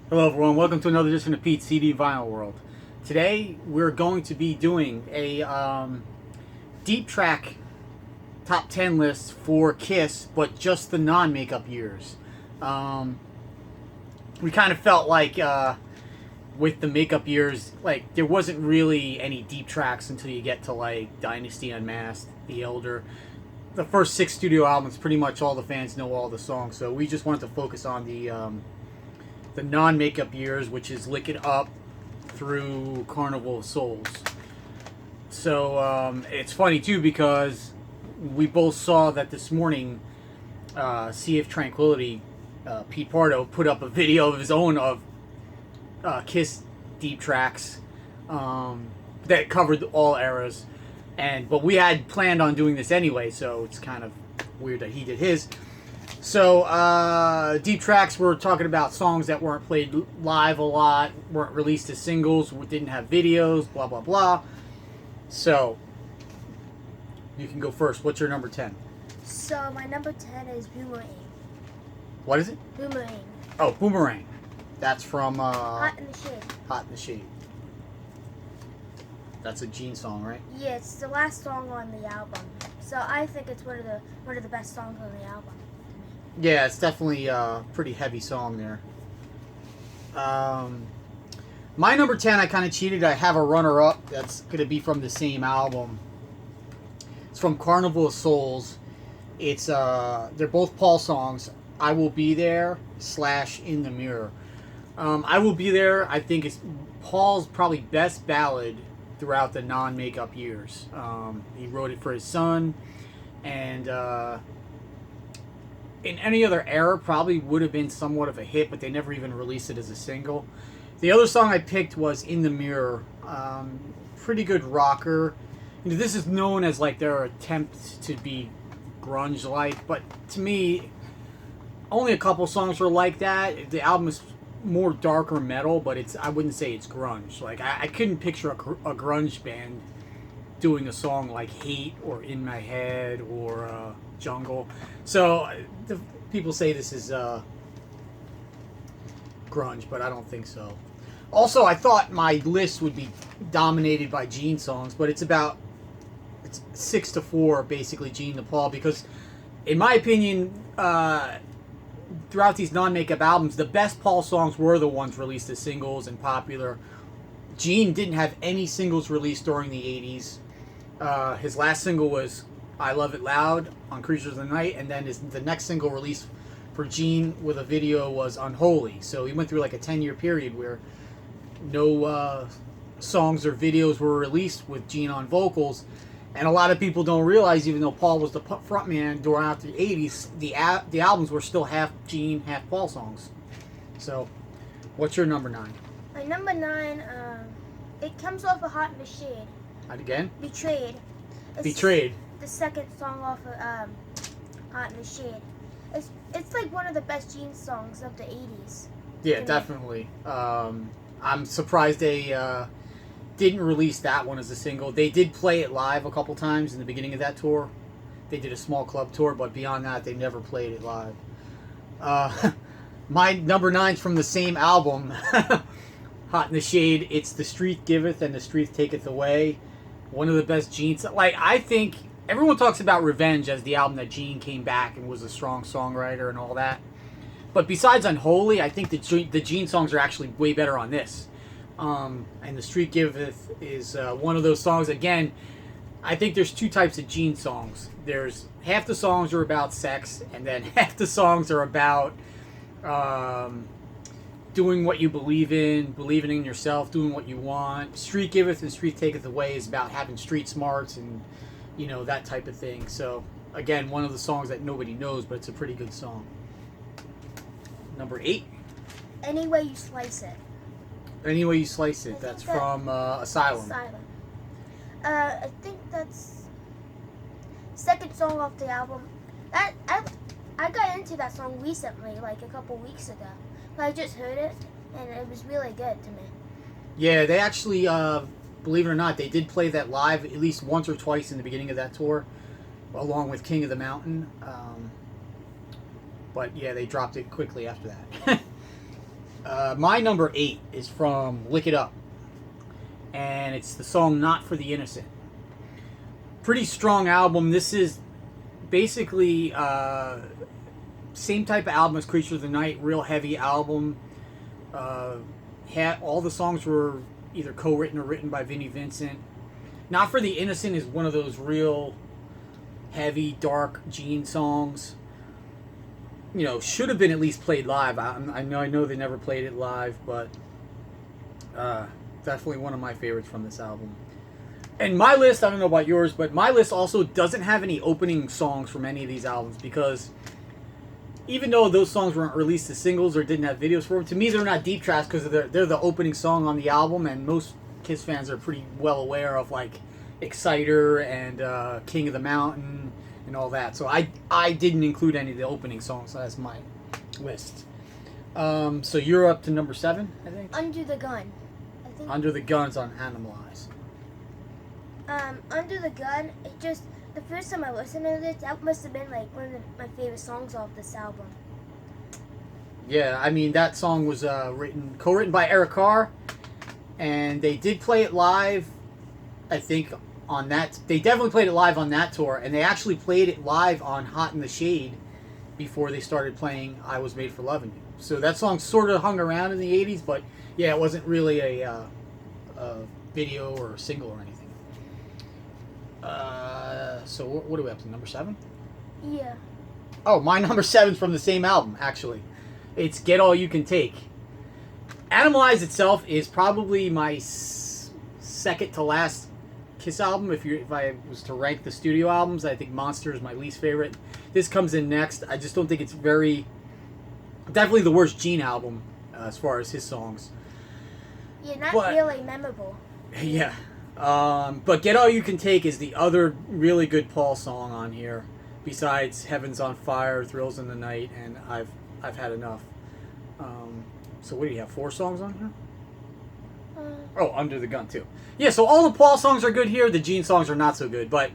Hello everyone, welcome to another edition of Pete's CD Vinyl World. Today we're going to be doing a deep track top 10 list for Kiss, but just the non-makeup years. We kind of felt like with the makeup years, like there wasn't really any deep tracks until you get to like Dynasty Unmasked, The Elder. The first 6 studio albums, pretty much all the fans know all the songs, so we just wanted to focus on the non-makeup years, which is Lick It Up through Carnival of Souls. So it's funny too because we both saw that this morning. Sea of Tranquility, Pete Pardo put up a video of his own of Kiss deep tracks that covered all eras, but we had planned on doing this anyway, so it's kind of weird that he did his. So, deep tracks, we're talking about songs that weren't played live a lot, weren't released as singles, didn't have videos, blah, blah, blah. So, you can go first. What's your number 10? So, my number 10 is Boomerang. What is it? Boomerang. Oh, Boomerang. That's from Hot in the Shade. Hot in the Shade. That's a Gene song, right? Yeah, it's the last song on the album. So, I think it's one of the best songs on the album. Yeah, it's definitely a pretty heavy song there. My number 10, I kind of cheated. I have a runner-up that's going to be from the same album. It's from Carnival of Souls. It's they're both Paul songs. I Will Be There / In the Mirror. I Will Be There, I think, is Paul's probably best ballad throughout the non-makeup years. He wrote it for his son, and in any other era probably would have been somewhat of a hit, but they never even released it as a single. The other song I picked was In the Mirror. Pretty good rocker. You know, this is known as like their attempt to be grunge-like, but to me, only a couple songs were like that. The album is more darker metal, but I wouldn't say it's grunge. Like I couldn't picture a grunge band doing a song like Hate or In My Head or Jungle. So people say this is grunge, but I don't think so. Also, I thought my list would be dominated by Gene songs, but it's 6-4 basically Gene to Paul, because in my opinion, throughout these non-makeup albums, the best Paul songs were the ones released as singles and popular. Gene didn't have any singles released during the 80s. His last single was I Love It Loud on Creatures of the Night, and then the next single released for Gene with a video was Unholy. So he went through like a 10-year period where no songs or videos were released with Gene on vocals. And a lot of people don't realize, even though Paul was the frontman throughout the 80s, the albums were still half Gene, half Paul songs. So, what's your number 9? My number 9, it comes off of Hot in the Shade. Again? Betrayed. It's Betrayed. The second song off of Hot in the Shade. It's like one of the best Gene songs of the 80s. Yeah, definitely. I'm surprised they didn't release that one as a single. They did play it live a couple times in the beginning of that tour. They did a small club tour, but beyond that, they never played it live. My number 9's from the same album, Hot in the Shade. It's The Street Giveth and The Street Taketh Away. One of the best Gene... Like, I think... Everyone talks about Revenge as the album that Gene came back and was a strong songwriter and all that. But besides Unholy, I think the Gene songs are actually way better on this. And The Street Giveth is one of those songs. Again, I think there's 2 types of Gene songs. There's half the songs are about sex, and then half the songs are about doing what you believe in, believing in yourself, doing what you want. Street Giveth and Street Taketh Away is about having street smarts and, you know, that type of thing. So, again, one of the songs that nobody knows, but it's a pretty good song. Number 8. Any Way You Slice It. Any Way You Slice It. That's from Asylum. Asylum. I think that's second song off the album. I got into that song recently, like a couple weeks ago. But I just heard it, and it was really good to me. Yeah, they actually, believe it or not, they did play that live at least once or twice in the beginning of that tour, along with King of the Mountain. But yeah, they dropped it quickly after that. My number 8 is from Lick It Up, and it's the song "Not for the Innocent." Pretty strong album. This is basically same type of album as Creature of the Night, real heavy album. All the songs were either co-written or written by Vinnie Vincent. Not for the Innocent is one of those real heavy, dark Gene songs. You know, should have been at least played live. I know they never played it live, but definitely one of my favorites from this album. And my list, I don't know about yours, but my list also doesn't have any opening songs from any of these albums, because even though those songs weren't released as singles or didn't have videos for them, to me they're not deep tracks because they're the opening song on the album, and most Kiss fans are pretty well aware of like Exciter and King of the Mountain and all that. So I didn't include any of the opening songs as my list. So you're up to number 7, I think? Under the Gun. I think. Under the Gun's on Animalize. Under the Gun, the first time I listened to this, that must have been like one of my favorite songs off this album. Yeah, I mean, that song was co-written by Eric Carr, and they did play it live, I think, on that. They definitely played it live on that tour, and they actually played it live on Hot in the Shade before they started playing I Was Made for Loving You. So that song sort of hung around in the 80s, but yeah, it wasn't really a video or a single or anything. So what are we up to, number 7? Yeah. Oh, my number 7's from the same album, actually. It's Get All You Can Take. Animalize itself is probably my second to last Kiss album. If I was to rank the studio albums, I think Monster is my least favorite. This comes in next. I just don't think it's definitely the worst Gene album as far as his songs. Yeah, not really memorable. Yeah. But Get All You Can Take is the other really good Paul song on here, besides Heaven's on Fire, Thrills in the Night, and I've Had Enough. So what do you have, 4 songs on here? Oh, Under the Gun too. Yeah, so all the Paul songs are good here. The Gene songs are not so good, but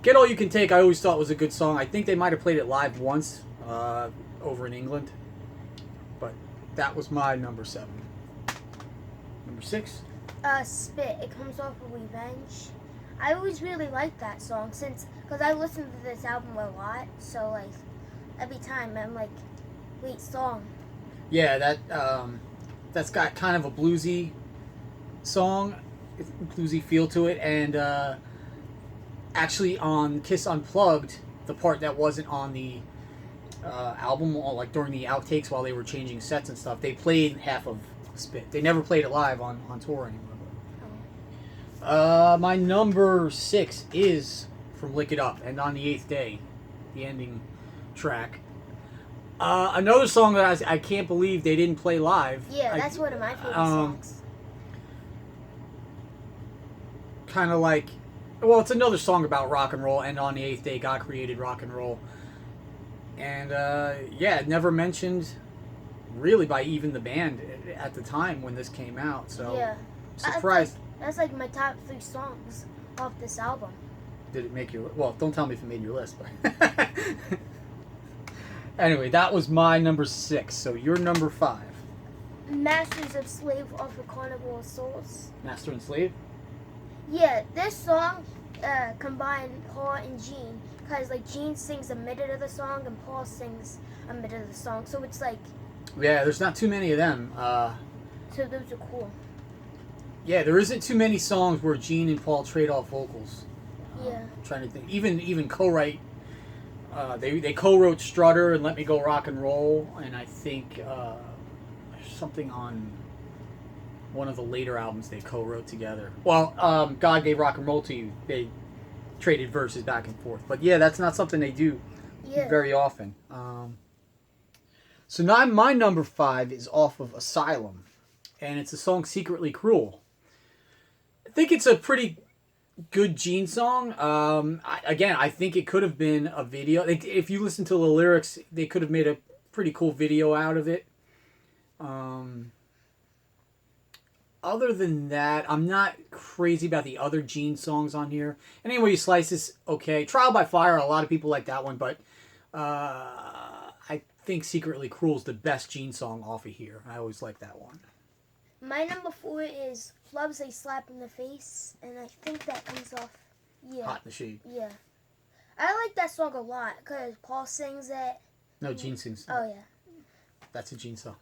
Get All You Can Take I always thought was a good song. I think they might have played it live once over in England, but that was my number 7. Number 6? Spit. It comes off of Revenge. I always really liked that song because I listened to this album a lot, so like every time I'm like, wait, song. Yeah, that's got kind of a bluesy song, bluesy feel to it, and actually on Kiss Unplugged, the part that wasn't on the album, like during the outtakes while they were changing sets and stuff, they played half of Spit. They never played it live on tour anymore. My number 6 is from Lick It Up, and On the Eighth Day, the ending track. Another song that I can't believe they didn't play live. Yeah, that's one of my favorite songs. Kind of like, well, it's another song about rock and roll, and On the Eighth Day, God created rock and roll. And yeah, never mentioned really by even the band at the time when this came out. So yeah, surprised. That's like my top 3 songs off this album. Did it make your... Well, don't tell me if it made your list, but... Anyway, that was my number 6, so you're number 5. Masters of Slave off of Carnival of Souls. Master and Slave? Yeah, this song combined Paul and Gene, because like Gene sings a minute of the song and Paul sings a minute of the song, so it's like... Yeah, there's not too many of them. So those are cool. Yeah, there isn't too many songs where Gene and Paul trade off vocals. Yeah. I'm trying to think. Even co-write. They co-wrote Strutter and Let Me Go Rock and Roll, and I think something on one of the later albums they co-wrote together. Well, God Gave Rock and Roll to You. They traded verses back and forth. But yeah, that's not something they do very often. So now my number 5 is off of Asylum, and it's the song Secretly Cruel. I think it's a pretty good Gene song. I think it could have been a video. If you listen to the lyrics, they could have made a pretty cool video out of it. Other than that, I'm not crazy about the other Gene songs on here. Anyway, you slice this, okay. Trial by Fire, a lot of people like that one, but I think Secretly Cruel is the best Gene song off of here. I always like that one. My number 4 is Love's a Slap in the Face, and I think that comes off. Yeah. Hot in the Shade. Yeah. I like that song a lot because Paul sings it. No, Gene sings. Oh, yeah. That's a Gene song.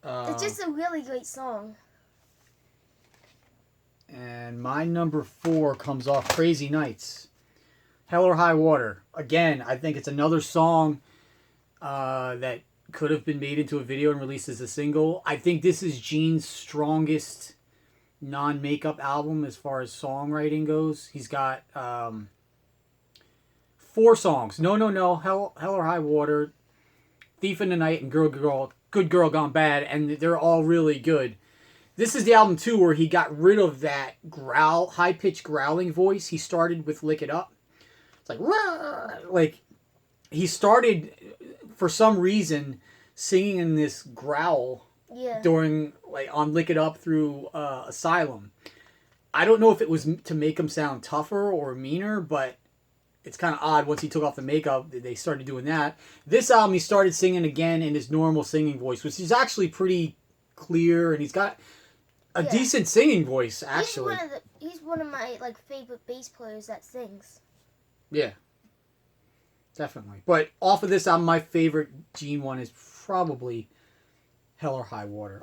It's just a really great song. And my number 4 comes off Crazy Nights. Hell or High Water. Again, I think it's another song that could have been made into a video and released as a single. I think this is Gene's strongest non-makeup album as far as songwriting goes. He's got 4 songs. No, Hell or High Water, Thief in the Night, and Good Girl Gone Bad, and they're all really good. This is the album, too, where he got rid of that high-pitched growling voice. He started with Lick It Up. It's like he started, for some reason, singing in this growl during, on Lick It Up through Asylum. I don't know if it was to make him sound tougher or meaner, but it's kind of odd. Once he took off the makeup, they started doing that. This album, he started singing again in his normal singing voice, which is actually pretty clear, and he's got a decent singing voice, actually. He's one of my favorite bass players that sings. Yeah. Definitely. But off of this album, my favorite Gene one is probably Hell or High Water.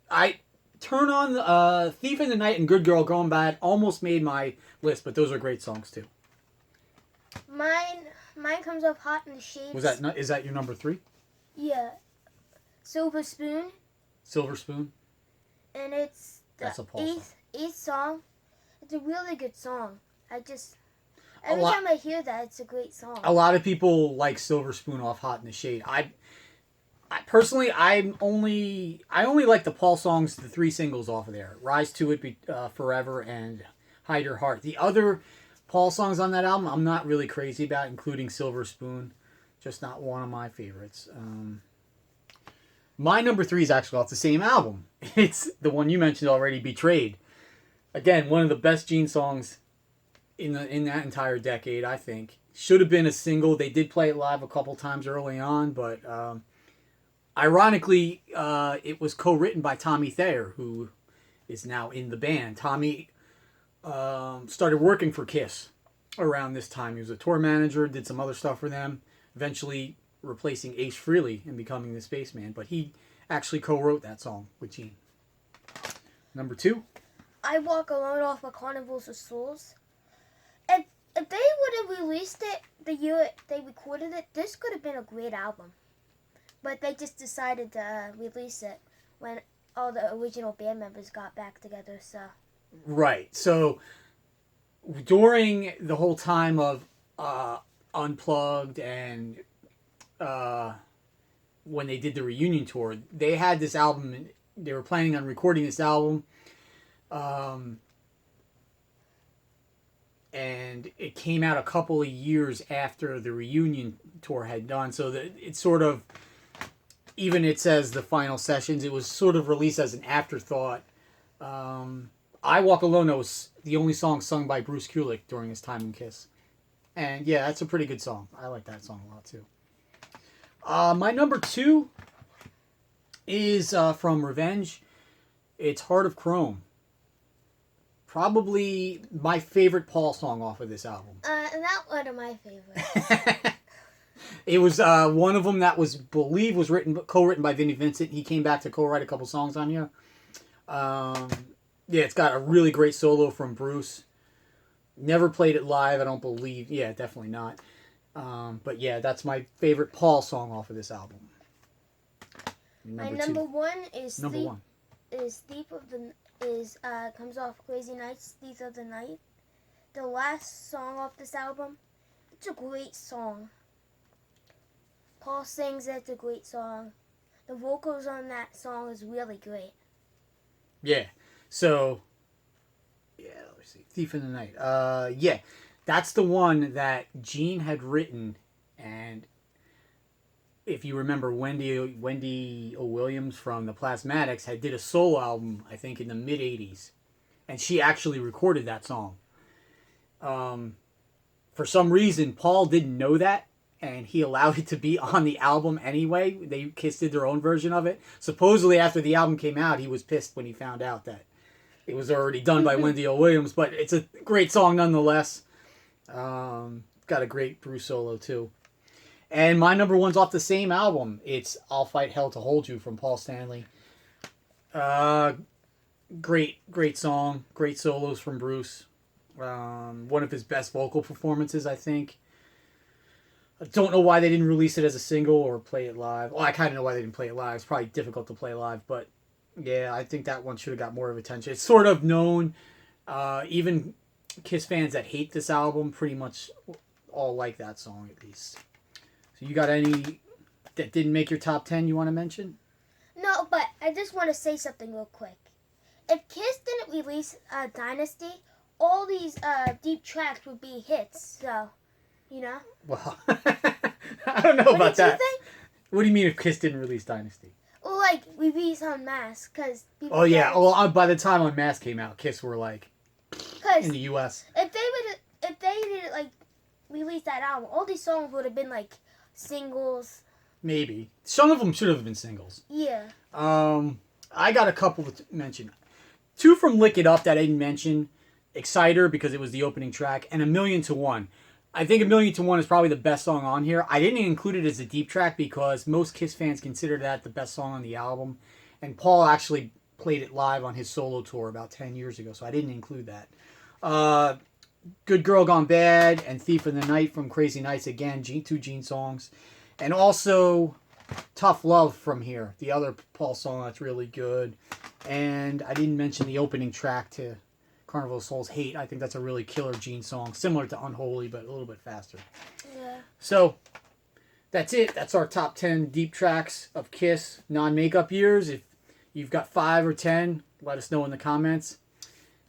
I turn on Thief in the Night and Good Girl Gone Bad almost made my list, but those are great songs too. Mine comes off Hot in the Shade. Is that your number 3? Yeah. Silver Spoon. Silver Spoon? And it's the That's a Paul eighth song. It's a really good song. Every time I hear that, it's a great song. A lot of people like Silver Spoon off Hot in the Shade. I personally, I only like the Paul songs, the 3 singles off of there: Rise to It, Forever, and Hide Your Heart. The other Paul songs on that album, I'm not really crazy about, including Silver Spoon. Just not one of my favorites. My number 3 is actually off the same album. It's the one you mentioned already, Betrayed. Again, one of the best Gene songs in that entire decade, I think. Should have been a single. They did play it live a couple times early on, but ironically, it was co-written by Tommy Thayer, who is now in the band. Tommy started working for Kiss around this time. He was a tour manager, did some other stuff for them, eventually replacing Ace Frehley and becoming the Spaceman. But he actually co-wrote that song with Gene. Number 2? I Walk Alone off of Carnivals of Souls. If they would have released it the year they recorded it, this could have been a great album. But they just decided to release it when all the original band members got back together, so... Right. So, during the whole time of Unplugged and when they did the reunion tour, they had this album. They were planning on recording this album. And it came out a couple of years after the reunion tour had done. So that it's sort of, even it says the final sessions, it was sort of released as an afterthought. I Walk Alone was the only song sung by Bruce Kulick during his time in Kiss. And yeah, that's a pretty good song. I like that song a lot too. My number 2 is from Revenge. It's Heart of Chrome. Probably my favorite Paul song off of this album. Not one of my favorites. It was one of them that was co-written by Vinnie Vincent. He came back to co-write a couple songs on here. Yeah, it's got a really great solo from Bruce. Never played it live, I don't believe. Yeah, definitely not. But yeah, that's my favorite Paul song off of this album. My number 1 is number 1 comes off Crazy Nights, Thief of the Night. The last song off this album, it's a great song. Paul sings it, it's a great song. The vocals on that song is really great. Yeah. So, yeah, let me see. Thief in the Night. Yeah, that's the one that Gene had written, and if you remember, Wendy O. Williams from the Plasmatics did a solo album, I think, in the mid-'80s, and she actually recorded that song. For some reason, Paul didn't know that, and he allowed it to be on the album anyway. Kiss did their own version of it. Supposedly, after the album came out, he was pissed when he found out that it was already done by Wendy O. Williams, but it's a great song nonetheless. Got a great Bruce solo too. And my number one's off the same album. It's I'll Fight Hell to Hold You from Paul Stanley. Great song. Great solos from Bruce. One of his best vocal performances, I think. I don't know why they didn't release it as a single or play it live. Well, I kind of know why they didn't play it live. It's probably difficult to play live, but yeah, I think that one should have got more of attention. It's sort of known. Even Kiss fans that hate this album pretty much all like that song at least. So you got any that didn't make your top 10 you want to mention? No, but I just want to say something real quick. If Kiss didn't release Dynasty, all these deep tracks would be hits. So, you know. Well, I don't know about that. What do you mean if Kiss didn't release Dynasty? Well, like release Unmasked, because. Oh yeah. Well, by the time Unmasked came out, Kiss were like in the U.S. If they didn't like release that album, all these songs would have been like singles. Maybe some of them should have been singles. Yeah. I got a couple to mention. 2 from Lick It Up that I didn't mention. Exciter, because it was the opening track, and A Million to One. I think A Million to One is probably the best song on here. I didn't include it as a deep track because most Kiss fans consider that the best song on the album. And Paul actually played it live on his solo tour about 10 years ago, so I didn't include that. Good Girl Gone Bad and Thief in the Night from Crazy Nights, again, 2 Gene songs. And also Tough Love from here, the other Paul song that's really good. And I didn't mention the opening track to Carnival of Souls, Hate. I think that's a really killer Gene song, similar to Unholy, but a little bit faster. Yeah. So that's it. That's our top 10 deep tracks of Kiss non-makeup years. If you've got 5 or 10, let us know in the comments.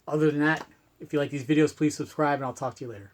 Other than that, if you like these videos, please subscribe, and I'll talk to you later.